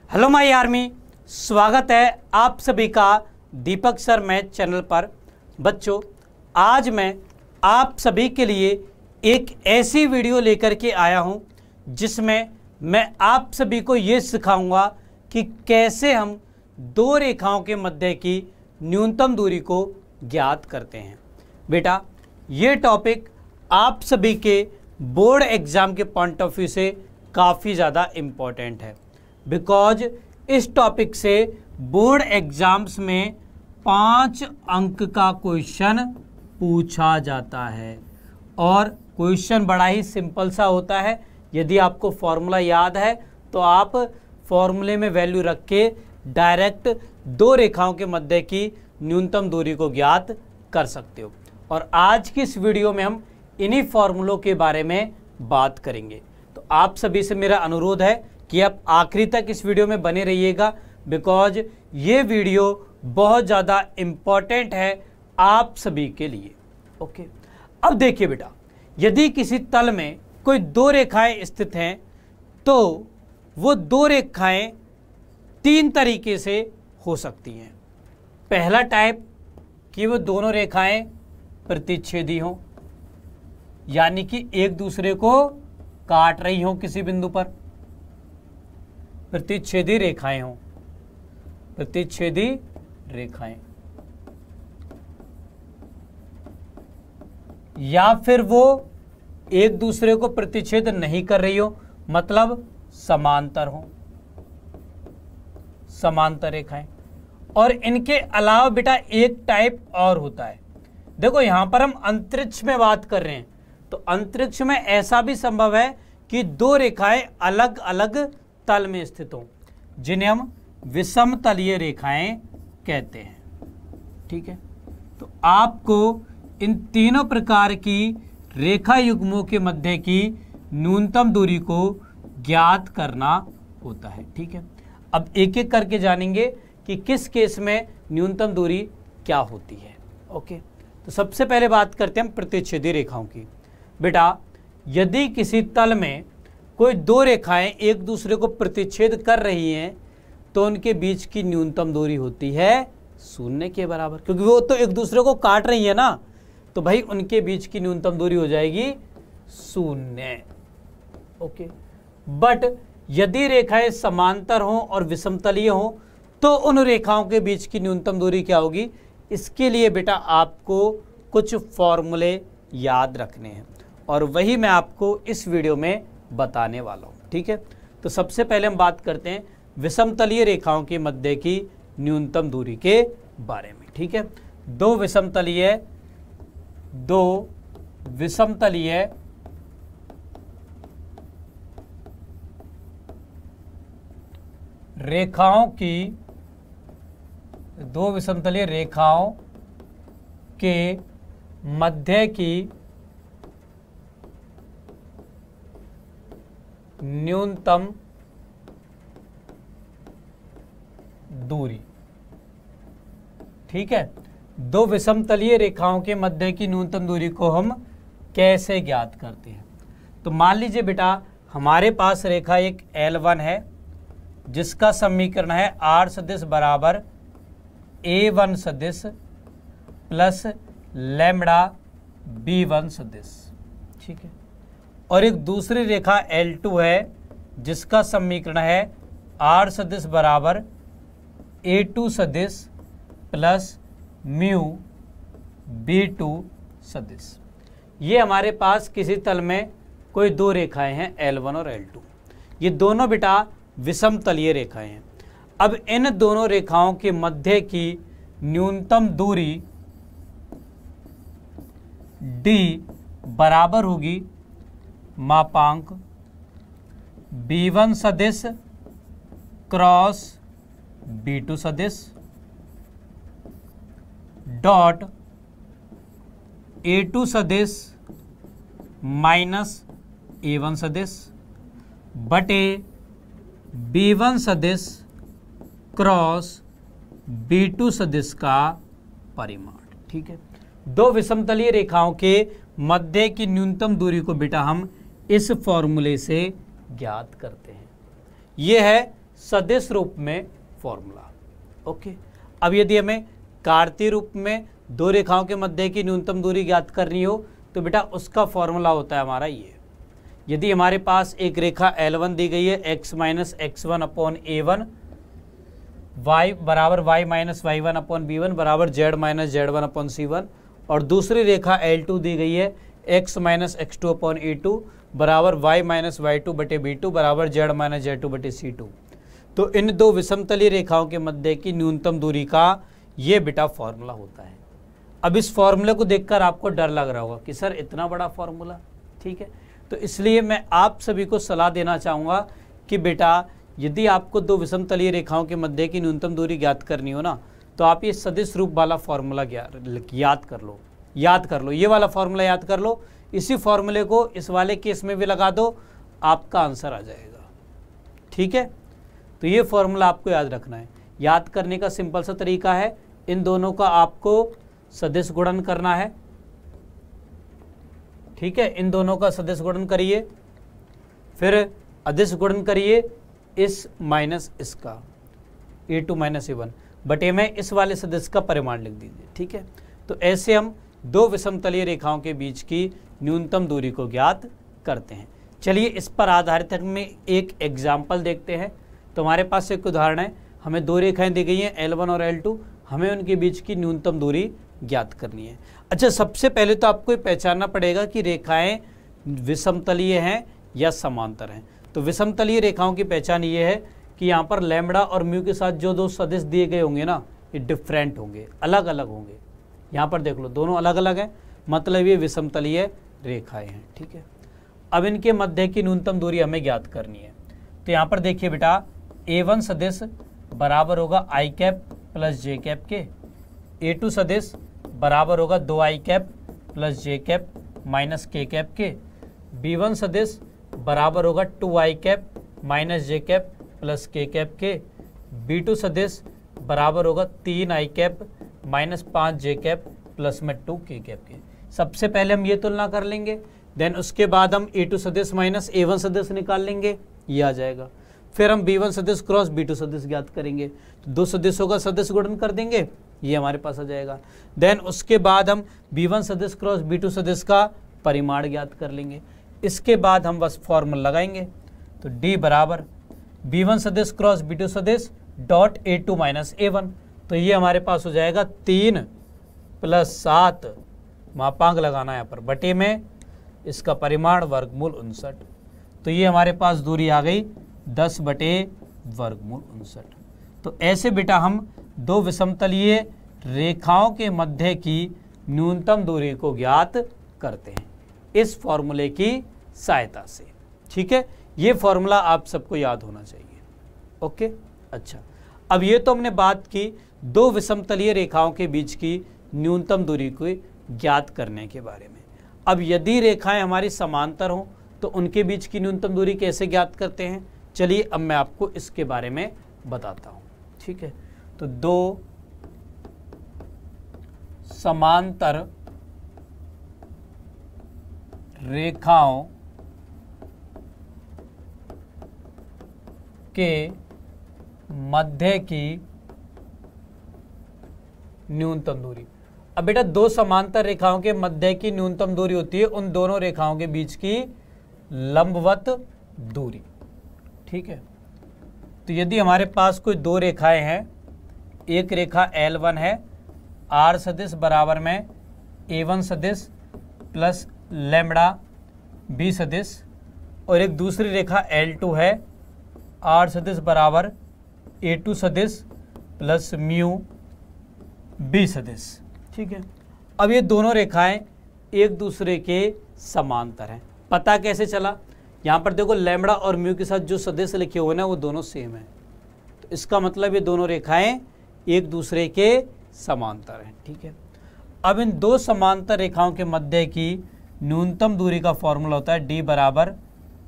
Hello my army, स्वागत है आप सभी का दीपक सर मैथ चैनल पर। बच्चों, आज मैं आप सभी के लिए एक ऐसी वीडियो लेकर के आया हूं जिसमें मैं आप सभी को ये सिखाऊंगा कि कैसे हम दो रेखाओं के मध्य की न्यूनतम दूरी को ज्ञात करते हैं। बेटा, ये टॉपिक आप सभी के बोर्ड एग्जाम के पॉइंट ऑफ व्यू से काफ़ी ज़्यादा इम्पॉर्टेंट है, बिकॉज इस टॉपिक से बोर्ड एग्जाम्स में 5 अंक का क्वेश्चन पूछा जाता है और क्वेश्चन बड़ा ही सिंपल सा होता है। यदि आपको फॉर्मूला याद है तो आप फॉर्मूले में वैल्यू रख के डायरेक्ट दो रेखाओं के मध्य की न्यूनतम दूरी को ज्ञात कर सकते हो। और आज की इस वीडियो में हम इन्हीं फॉर्मूलों के बारे में बात करेंगे। तो आप सभी से मेरा अनुरोध है कि आप आखिरी तक इस वीडियो में बने रहिएगा, बिकॉज ये वीडियो बहुत ज़्यादा इम्पॉर्टेंट है आप सभी के लिए। ओके, अब देखिए बेटा, यदि किसी तल में कोई दो रेखाएं स्थित हैं तो वो दो रेखाएं 3 तरीके से हो सकती हैं। पहला टाइप कि वो दोनों रेखाएं प्रतिच्छेदी हों, यानी कि एक दूसरे को काट रही हों किसी बिंदु पर, प्रतिच्छेदी रेखाएं हों, प्रतिच्छेदी रेखाएं। या फिर वो एक दूसरे को प्रतिच्छेद नहीं कर रही हो, मतलब समांतर हो, समांतर रेखाएं। और इनके अलावा बेटा एक टाइप और होता है। देखो, यहां पर हम अंतरिक्ष में बात कर रहे हैं, तो अंतरिक्ष में ऐसा भी संभव है कि दो रेखाएं अलग अलग तल में स्थित हों, जिन्हें हम विषमतलीय रेखाएं कहते हैं। ठीक है, तो आपको इन तीनों प्रकार की रेखा युग्मों के मध्य की न्यूनतम दूरी को ज्ञात करना होता है। ठीक है, अब एक एक करके जानेंगे कि किस केस में न्यूनतम दूरी क्या होती है। ओके, तो सबसे पहले बात करते हैं हम प्रतिच्छेदी रेखाओं की। बेटा, यदि किसी तल में कोई दो रेखाएं एक दूसरे को प्रतिच्छेद कर रही हैं तो उनके बीच की न्यूनतम दूरी होती है 0 के बराबर, क्योंकि वो तो एक दूसरे को काट रही है ना, तो भाई उनके बीच की न्यूनतम दूरी हो जाएगी 0। ओके, बट यदि रेखाएं समांतर हों और विषमतलीय हों तो उन रेखाओं के बीच की न्यूनतम दूरी क्या होगी? इसके लिए बेटा आपको कुछ फॉर्मूले याद रखने हैं और वही मैं आपको इस वीडियो में बताने वाला हूं। ठीक है, तो सबसे पहले हम बात करते हैं विषमतलीय रेखाओं के मध्य की न्यूनतम दूरी के बारे में। ठीक है, दो विषमतलीय रेखाओं के मध्य की न्यूनतम दूरी। ठीक है, दो विषमतलीय रेखाओं के मध्य की न्यूनतम दूरी को हम कैसे ज्ञात करते हैं? तो मान लीजिए बेटा, हमारे पास रेखा एक L1 है जिसका समीकरण है R सदिश बराबर A1 सदिश प्लस लैम्बडा B1 सदिश। ठीक है, और एक दूसरी रेखा L2 है जिसका समीकरण है R सदिश बराबर A2 सदिश प्लस म्यू B2 सदिश। ये हमारे पास किसी तल में कोई दो रेखाएं हैं L1 और L2। ये दोनों बेटा विषमतलीय रेखाएं हैं। अब इन दोनों रेखाओं के मध्य की न्यूनतम दूरी D बराबर होगी मापांक B1 सदिश क्रॉस B2 सदिश डॉट A2 सदिश माइनस A1 सदिश बटे B1 सदिश क्रॉस B2 सदिश का परिमाण। ठीक है, दो विषमतलीय रेखाओं के मध्य की न्यूनतम दूरी को बेटा हम इस फॉर्मूले से ज्ञात करते हैं। यह है सदिश रूप में फॉर्मूला। ओके, अब यदि हमें कार्तीय रूप में दो रेखाओं के मध्य की न्यूनतम दूरी ज्ञात करनी हो तो बेटा उसका फॉर्मूला होता है हमारा ये। यदि हमारे पास एक रेखा L1 दी गई है, x minus x1 upon A1, y बराबर y minus y1 upon B1 बराबर z minus z1 upon C1, और दूसरी रेखा L2 दी गई है x minus x2 upon A2 बराबर y माइनस y2 बटे B2 बराबर z माइनस z2 बटे C2। तो इन दो विषमतलीय रेखाओं के मध्य की न्यूनतम दूरी का ये बेटा फॉर्मूला होता है। अब इस फॉर्मूले को देखकर आपको डर लग रहा होगा कि सर इतना बड़ा फॉर्मूला, ठीक है। तो इसलिए मैं आप सभी को सलाह देना चाहूँगा कि बेटा यदि आपको दो विषमतलीय रेखाओं के मध्य की न्यूनतम दूरी ज्ञात करनी हो ना, तो आप ये सदिश रूप वाला फॉर्मूला याद कर लो, ये वाला फॉर्मूला याद कर लो। इसी फॉर्मूले को इस वाले केस में भी लगा दो, आपका आंसर आ जाएगा, ठीक है। तो ये फॉर्मूला आपको याद रखना है। याद करने का सिंपल सा तरीका है, इन दोनों का आपको सदिश गुणन करना है, ठीक है। इन दोनों का सदिश गुणन करिए, फिर अदिश गुणन करिए इस माइनस इसका A2 माइनस A1 बटे में इस वाले सदिश का परिमाण लिख दीजिए, ठीक है। तो ऐसे हम दो विषमतलीय रेखाओं के बीच की न्यूनतम दूरी को ज्ञात करते हैं। चलिए इस पर आधारित हम एक एग्जाम्पल देखते हैं। तो हमारे पास एक उदाहरण है, हमें दो रेखाएं दी गई हैं L1 और L2, हमें उनके बीच की न्यूनतम दूरी ज्ञात करनी है। अच्छा, सबसे पहले तो आपको ये पहचानना पड़ेगा कि रेखाएं विषमतलीय हैं या समांतर हैं। तो विषमतलीय रेखाओं की पहचान ये है कि यहाँ पर लैम्बडा और म्यू के साथ जो दो सदिश दिए गए होंगे ना, ये डिफरेंट होंगे, अलग अलग होंगे। यहाँ पर देख लो, दोनों अलग अलग हैं, मतलब ये विषमतलीय रेखाएं हैं, ठीक है। अब इनके मध्य की न्यूनतम दूरी हमें ज्ञात करनी है। तो यहाँ पर देखिए बेटा, A1 सदिश बराबर होगा i cap plus j cap के, A2 सदिश बराबर होगा 2i cap plus j cap minus k cap के, B1 सदिश बराबर होगा 2i cap minus j cap plus k cap के, B2 सदिश बराबर होगा 3i cap minus 5j cap plus में 2k कैप के। सबसे पहले हम ये तुलना कर लेंगे, देन उसके बाद हम A2 सदिश माइनस A1 सदिश निकाल लेंगे, ये आ जाएगा। फिर हम B1 सदिश क्रॉस B2 सदिश ज्ञात करेंगे, तो दो सदिशों का सदिश गुणन कर देंगे, ये हमारे पास आ जाएगा। देन उसके बाद हम B1 सदिश क्रॉस B2 सदिश का परिमाण ज्ञात कर लेंगे। इसके बाद हम बस फॉर्मूला लगाएंगे, तो D बराबर B1 सदिश क्रॉस B2 सदिश डॉट A2 माइनस A1, तो ये हमारे पास हो जाएगा 3 + 7, मापांक लगाना है यहाँ पर, बटे में इसका परिमाण वर्गमूल 59। तो ये हमारे पास दूरी आ गई 10 बटे वर्गमूल 59। तो ऐसे बेटा हम दो विषमतलीय रेखाओं के मध्य की न्यूनतम दूरी को ज्ञात करते हैं इस फॉर्मूले की सहायता से, ठीक है। ये फॉर्मूला आप सबको याद होना चाहिए, ओके। अच्छा, अब ये तो हमने बात की दो विषमतलीय रेखाओं के बीच की न्यूनतम दूरी को ज्ञात करने के बारे में। अब यदि रेखाएं हमारी समांतर हों तो उनके बीच की न्यूनतम दूरी कैसे ज्ञात करते हैं, चलिए अब मैं आपको इसके बारे में बताता हूं, ठीक है। तो दो समांतर रेखाओं के मध्य की न्यूनतम दूरी। अब बेटा दो समांतर रेखाओं के मध्य की न्यूनतम दूरी होती है उन दोनों रेखाओं के बीच की लंबवत दूरी, ठीक है। तो यदि हमारे पास कोई दो रेखाएं हैं, एक रेखा L1 है, R सदिश बराबर में A1 सदिश प्लस लैम्बडा B सदिश, और एक दूसरी रेखा L2 है, R सदिश बराबर A2 सदिश प्लस म्यू B सदिश, ठीक है। अब ये दोनों रेखाएं एक दूसरे के समांतर हैं। पता कैसे चला, यहाँ पर देखो लैम्बडा और म्यू के साथ जो सदिश लिखे हुए ना वो दोनों सेम है, तो इसका मतलब ये दोनों रेखाएं एक दूसरे के समांतर हैं, ठीक है। अब इन दो समांतर रेखाओं के मध्य की न्यूनतम दूरी का फॉर्मूला होता है D बराबर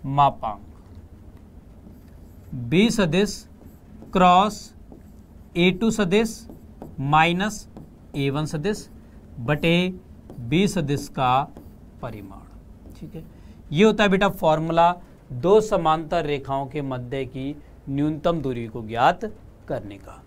मापांक B सदिश क्रॉस A2 सदिश माइनस A1 सदिश बटे B सदिश का परिमाण, ठीक है। ये होता है बेटा फॉर्मूला दो समांतर रेखाओं के मध्य की न्यूनतम दूरी को ज्ञात करने का।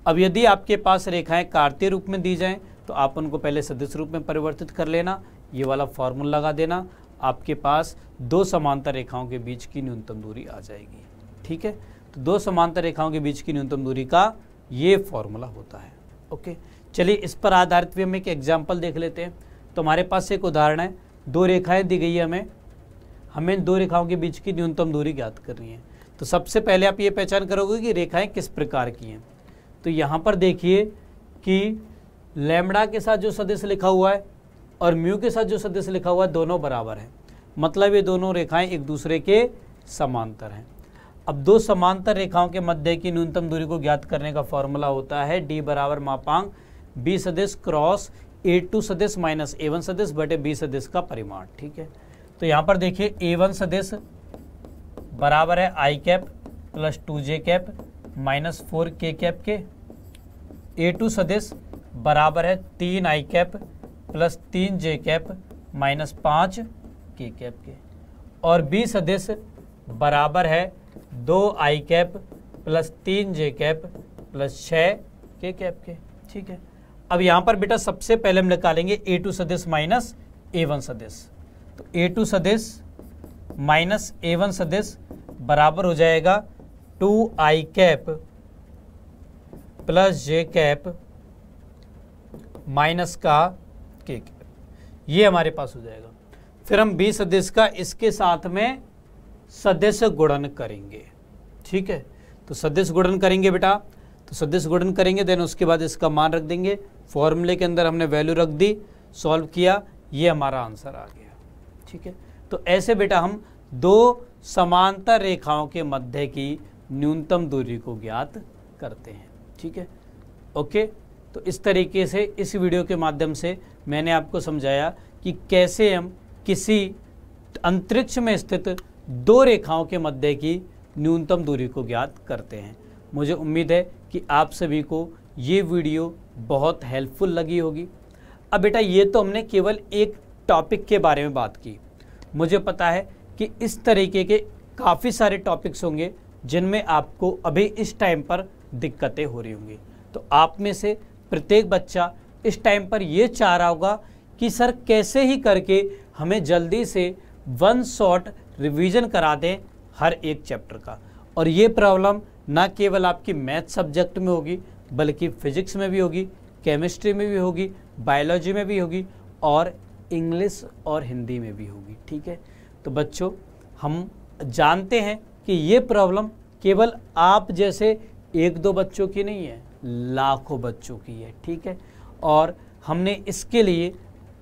अब यदि आपके पास रेखाएं कार्तीय रूप में दी जाएं तो आप उनको पहले सदिश रूप में परिवर्तित कर लेना, ये वाला फॉर्मूला लगा देना, आपके पास दो समांतर रेखाओं के बीच की न्यूनतम दूरी आ जाएगी। ठीक है, तो दो समांतर रेखाओं के बीच की न्यूनतम दूरी का ये फॉर्मूला होता है। ओके, चलिए इस पर आधारित भी हम एक एग्जाम्पल देख लेते हैं। तो हमारे पास एक उदाहरण है, दो रेखाएं दी गई है, हमें दो रेखाओं के बीच की न्यूनतम दूरी ज्ञात करनी है। तो सबसे पहले आप ये पहचान करोगे कि रेखाएं किस प्रकार की हैं। तो यहाँ पर देखिए कि लैम्बडा के साथ जो सदिश लिखा हुआ है और म्यू के साथ जो सदिश लिखा हुआ है दोनों बराबर हैं, मतलब ये दोनों रेखाएं एक दूसरे के समांतर हैं। अब दो समांतर रेखाओं के मध्य की न्यूनतम दूरी को ज्ञात करने का फॉर्मूला होता है D बराबर मापांक B सदिश क्रॉस A2 सदिश माइनस A1 सदिश बटे B सदिश का परिमाण। ठीक है, तो यहाँ पर देखिए A1 सदिश बराबर है I cap plus 2J cap minus 4K cap के, A2 सदिश बराबर है 3I cap plus 3J cap minus 5K cap के, और B सदिश बराबर है 2I cap plus 3J cap plus 6K cap के। ठीक है, अब यहाँ पर बेटा सबसे पहले हम निकालेंगे A2 सदिश माइनस A1 सदिश। तो A2 सदिश माइनस A1 सदिश बराबर हो जाएगा 2I cap plus J cap minus का K कैप, ये हमारे पास हो जाएगा। फिर हम B सदिश का इसके साथ में सदिश गुणन करेंगे। ठीक है, तो सदिश गुणन करेंगे बेटा, तो सदिश गुणन करेंगे, देन उसके बाद इसका मान रख देंगे, फॉर्मूले के अंदर हमने वैल्यू रख दी, सॉल्व किया, ये हमारा आंसर आ गया। ठीक है, तो ऐसे बेटा हम दो समांतर रेखाओं के मध्य की न्यूनतम दूरी को ज्ञात करते हैं। ठीक है, ओके, तो इस तरीके से इस वीडियो के माध्यम से मैंने आपको समझाया कि कैसे हम किसी अंतरिक्ष में स्थित दो रेखाओं के मध्य की न्यूनतम दूरी को ज्ञात करते हैं। मुझे उम्मीद है कि आप सभी को ये वीडियो बहुत हेल्पफुल लगी होगी। अब बेटा ये तो हमने केवल एक टॉपिक के बारे में बात की, मुझे पता है कि इस तरीके के काफ़ी सारे टॉपिक्स होंगे जिनमें आपको अभी इस टाइम पर दिक्कतें हो रही होंगी। तो आप में से प्रत्येक बच्चा इस टाइम पर ये चाह रहा होगा कि सर कैसे ही करके हमें जल्दी से वन शॉट रिवीजन करा दें हर एक चैप्टर का। और ये प्रॉब्लम ना केवल आपकी मैथ सब्जेक्ट में होगी बल्कि फिजिक्स में भी होगी, केमिस्ट्री में भी होगी, बायोलॉजी में भी होगी और इंग्लिश और हिंदी में भी होगी। ठीक है, तो बच्चों हम जानते हैं कि ये प्रॉब्लम केवल आप जैसे एक दो बच्चों की नहीं है, लाखों बच्चों की है। ठीक है, और हमने इसके लिए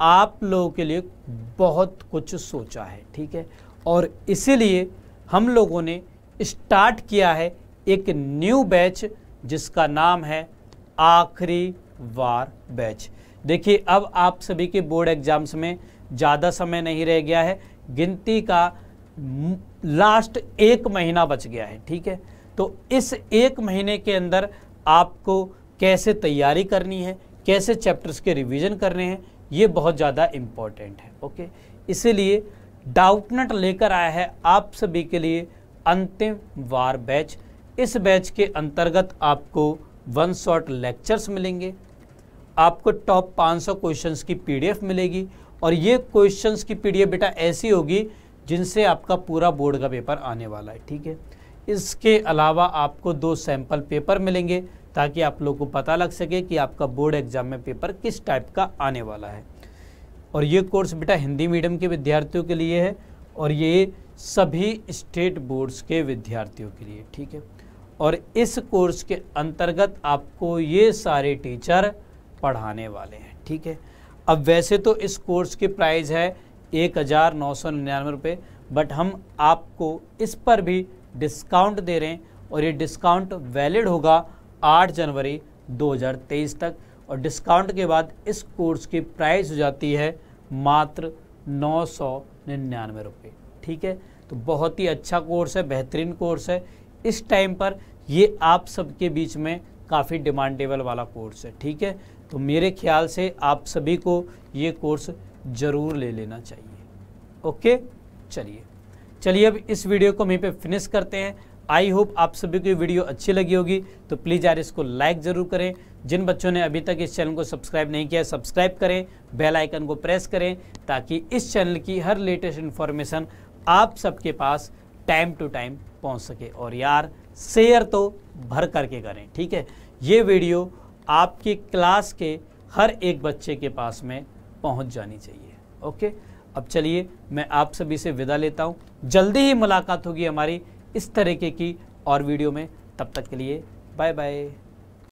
आप लोगों के लिए बहुत कुछ सोचा है। ठीक है, और इसीलिए हम लोगों ने स्टार्ट किया है एक न्यू बैच जिसका नाम है आखिरी वार बैच। देखिए अब आप सभी के बोर्ड एग्जाम्स में ज़्यादा समय नहीं रह गया है, गिनती का लास्ट 1 महीना बच गया है। ठीक है, तो इस 1 महीने के अंदर आपको कैसे तैयारी करनी है, कैसे चैप्टर्स के रिवीजन करने हैं, ये बहुत ज़्यादा इम्पोर्टेंट है। ओके, इसीलिए डाउटनट लेकर आया है आप सभी के लिए अंतिम वार बैच। इस बैच के अंतर्गत आपको वन शॉट लेक्चर्स मिलेंगे, आपको टॉप 500 क्वेश्चंस की पीडीएफ मिलेगी और ये क्वेश्चंस की पीडीएफ बेटा ऐसी होगी जिनसे आपका पूरा बोर्ड का पेपर आने वाला है। ठीक है, इसके अलावा आपको 2 सैंपल पेपर मिलेंगे ताकि आप लोगों को पता लग सके कि आपका बोर्ड एग्जाम में पेपर किस टाइप का आने वाला है। और ये कोर्स बेटा हिंदी मीडियम के विद्यार्थियों के लिए है और ये सभी स्टेट बोर्ड्स के विद्यार्थियों के लिए। ठीक है, और इस कोर्स के अंतर्गत आपको ये सारे टीचर पढ़ाने वाले हैं। ठीक है, अब वैसे तो इस कोर्स की प्राइस है 1999 रुपये, बट हम आपको इस पर भी डिस्काउंट दे रहे हैं और ये डिस्काउंट वैलिड होगा 8 जनवरी 2023 तक। और डिस्काउंट के बाद इस कोर्स की प्राइस हो जाती है मात्र 999 रुपये। ठीक है, तो बहुत ही अच्छा कोर्स है, बेहतरीन कोर्स है। इस टाइम पर ये आप सबके बीच में काफ़ी डिमांडेबल वाला कोर्स है। ठीक है, तो मेरे ख्याल से आप सभी को ये कोर्स ज़रूर ले लेना चाहिए। ओके, चलिए अब इस वीडियो को वहीं पे फिनिश करते हैं। आई होप आप सभी को ये वीडियो अच्छी लगी होगी, तो प्लीज़ यार इसको लाइक ज़रूर करें। जिन बच्चों ने अभी तक इस चैनल को सब्सक्राइब नहीं किया, सब्सक्राइब करें, बेल आइकन को प्रेस करें, ताकि इस चैनल की हर लेटेस्ट इन्फॉर्मेशन आप सबके पास टाइम टू टाइम पहुंच सके। और यार शेयर तो भर करके करें, ठीक है। ये वीडियो आपकी क्लास के हर एक बच्चे के पास में पहुंच जानी चाहिए। ओके, अब चलिए मैं आप सभी से विदा लेता हूं। जल्दी ही मुलाकात होगी हमारी इस तरीके की और वीडियो में। तब तक के लिए बाय बाय।